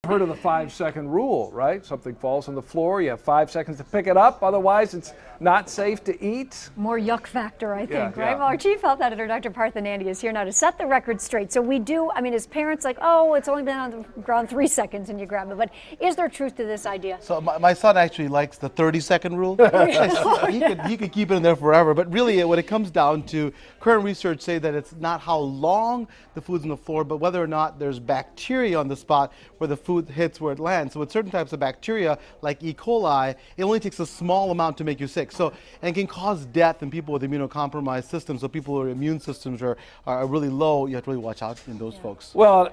heard of the 5-second rule, right? Something falls on the floor, you have 5 seconds to pick it up, otherwise it's not safe to eat. More yuck factor, I think, right? Yeah. Well, our Chief Health Editor, Dr. Partha is here now to set the record straight. So we do, I mean, as parents, like, oh, it's only been on the ground 3 seconds and you grab it. But is there truth to this idea? So my son actually likes the 30-second rule. He could keep it in there forever. But really, when it comes down to current research say that it's not how long the food's on the floor, but whether or not there's bacteria on the spot where the food hits where it lands. So with certain types of bacteria, like E. coli, it only takes a small amount to make you sick. So, and it can cause death in people with immunocompromised systems. So people whose immune systems are really low, you have to really watch out in those folks. Well,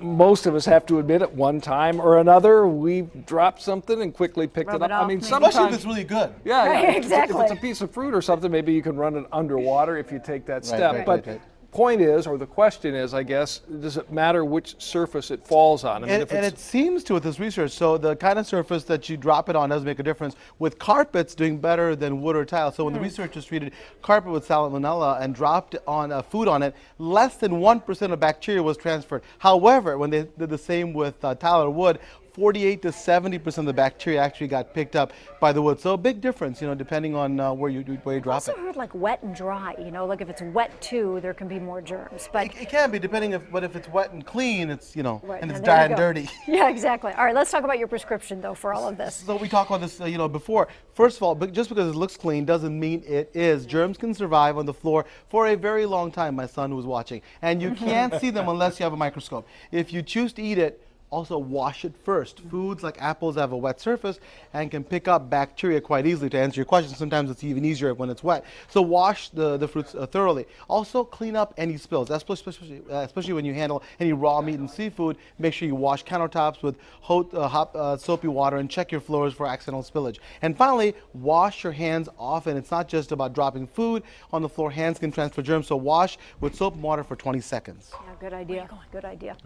most of us have to admit at one time or another we dropped something and quickly picked Rub it up. it off, I mean, maybe. sometimes Especially if it's really good. yeah, Right, if exactly. it's a piece of fruit or something, maybe you can run it underwater if you take that step. right, but right. point is, or the question is, I guess, does it matter which surface it falls on? I mean, And it seems to with this research, so the kind of surface that you drop it on does make a difference. With carpets doing better than wood or tile. So when the researchers treated carpet with salmonella and dropped on food on it, less than 1% of bacteria was transferred. However, when they did the same with tile or wood, 48 to 70% of the bacteria actually got picked up by the wood. So a big difference, you know, depending on where you drop I it. also heard like wet and dry, you know, like if it's wet too, there can be more germs. But It can be, depending but if it's wet and clean, it's, you know, Right, and it's and there dry you and go. dirty. Yeah, exactly. All right, let's talk about your prescription though for all of this. So we talked about this, you know, before. First of all, just because it looks clean doesn't mean it is. Germs can survive on the floor for a very long time, my son was watching. And you can't see them unless you have a microscope. If you choose to eat it, also wash it first. Foods like apples have a wet surface and can pick up bacteria quite easily. To answer your question, sometimes it's even easier when it's wet. So wash the fruits thoroughly. Also clean up any spills, especially when you handle any raw meat and seafood. Make sure you wash countertops with hot soapy water and check your floors for accidental spillage. And finally, wash your hands often. It's not just about dropping food on the floor. Hands can transfer germs, so wash with soap and water for 20 seconds. Yeah, good idea. Good idea.